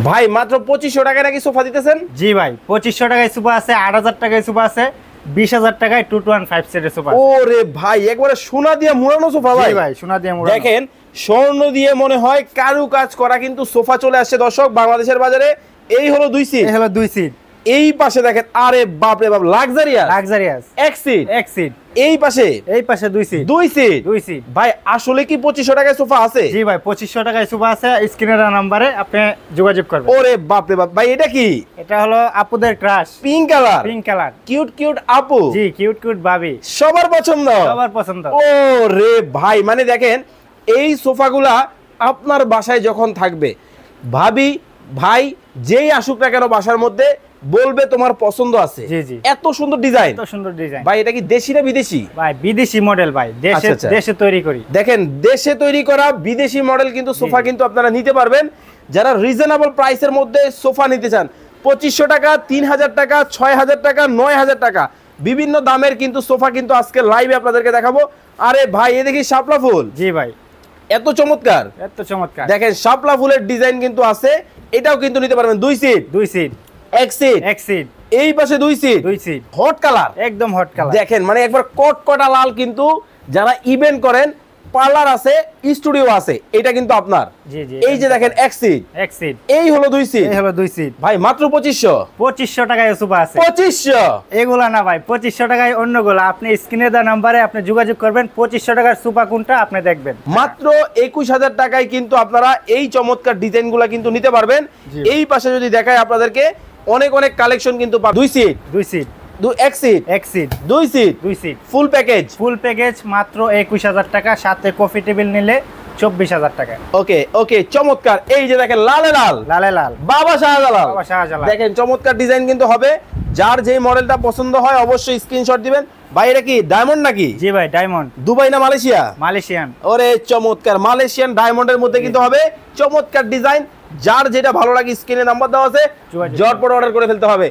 ভাই মাত্র 2500 টাকায় নাকি সোফা দিতেছেন? জি ভাই, 2500 টাকায় সোফা আছে, 8000 টাকায় সোফা আছে, 20000 টাকায় 215 সেটের সোফা। ওরে ভাই একবারে সোনা দিয়ে মুড়ানো সোফা ভাই। জি ভাই, সোনা দিয়ে মুড়ানো। দেখেন স্বর্ণ দিয়ে মনে হয় কারু কাজ করা কিন্তু সোফা চলে আসছে দর্শক বাংলাদেশের বাজারে। এই হলো 2 সিট। এই হলো 2 সিট। এই পাশে দেখেন, আরে বাপ রে বাপ, লাক্সারিয়াস লাক্সারিয়াস এক সিট। এক সিট। এই পাশে 2 সিট। 2 সিট। 2 সিট। ভাই আসলে কি 2500 টাকায় সোফা আছে? জি ভাই, 2500 টাকায় সোফা আছে। স্ক্রিনের নাম্বারে আপনি যোগাযোগ করবেন। ওরে বাপ রে বাপ, ভাই এটা কি? এটা হলো আপুদের crush, pink colour. Pink colour. Cute cute আপু। জি, কিউট কিউট ভাবি, সবার পছন্দ। সবার পছন্দ। ও রে ভাই, মানে দেখেন এই সোফাগুলা আপনার বাসায় যখন থাকবে, ভাবি ভাই যেই আসুক না কেন বাসার মধ্যে বলবে তোমার পছন্দ আছে। জি জি। এত সুন্দর ডিজাইন। এত সুন্দর ডিজাইন। ভাই এটা কি দেশি না বিদেশি? ভাই বিদেশি মডেল ভাই, দেশে আচ্ছা। দেশে তৈরি করি। দেখেন দেশে তৈরি করা বিদেশি মডেল কিন্তু সোফা কিন্তু আপনারা নিতে পারবেন যারা রিজনেবল প্রাইসের মধ্যে সোফা নিতে চান। 2500 টাকা, 3000 টাকা, 6000 টাকা, 9000 টাকা বিভিন্ন দামের কিন্তু সোফা কিন্তু আজকে লাইভে আপনাদেরকে দেখাবো। আরে ভাই এ দেখি শাপলা ফুল। জি ভাই, এত চমৎকার। এত চমৎকার। দেখেন শাপলা ফুলের ডিজাইন কিন্তু আছে, এটাও কিন্তু নিতে পারবেন। 2 সিট। 2 সিট। এক সিট। এক সিট। এই পাশে 2 সিট। 2 সিট। হট কালার, একদম হট কালার। দেখেন মানে একবার কটকটা লাল। কিন্তু যারা ইভেন্ট করেন, পার্লার আছে, স্টুডিও আছে, এটা কিন্তু আপনার। জি জি। এই যে দেখেন এক সিট। এক সিট। এই হলো 2 সিট। এই হলো 2 সিট। ভাই মাত্র 2500। 2500 টাকায় সোফা আছে। 2500 এগুলা না ভাই, 2500 টাকায় অন্যগুলা। আপনি স্ক্রিনে দেওয়া নাম্বারে আপনি যোগাযোগ করবেন। 2500 টাকার সোফা কোনটা আপনি দেখবেন। মাত্র 21000 টাকায় কিন্তু আপনারা এই চমৎকার ডিজাইনগুলো কিন্তু নিতে পারবেন। এই পাশে যদি দেখায় আপনাদেরকে অনেক অনেক কালেকশন কিন্তু 2 সিট। 2 সিট। এক সিট। এক seat. 2 seat. 2 seat. Full package. Full package মাত্র 21000 টাকা, সাথে কফি টেবিল নিলে 24000 টাকা। ওকে ওকে, চমৎকার। এই যে দেখেন লালে লাল, লালে লাল, বাবা শাহজালাল। বাবা শাহজালাল। দেখেন চমৎকার ডিজাইন কিন্তু হবে। যার যেই মডেলটা পছন্দ হয় অবশ্যই স্ক্রিনশট দিবেন। ভাই এটা কি ডায়মন্ড নাকি? জি ভাই, ডায়মন্ড। দুবাই না মালয়েশিয়া? মালয়েশিয়ান। ওরে চমৎকার, মালয়েশিয়ান ডায়মন্ডের মধ্যে কিন্তু হবে। চমৎকার ডিজাইন, যার যেটা ভালো লাগে স্ক্রিনে নাম্বার দেওয়া আছে, যোগাযোগ ঝটপট অর্ডার করে ফেলতে হবে।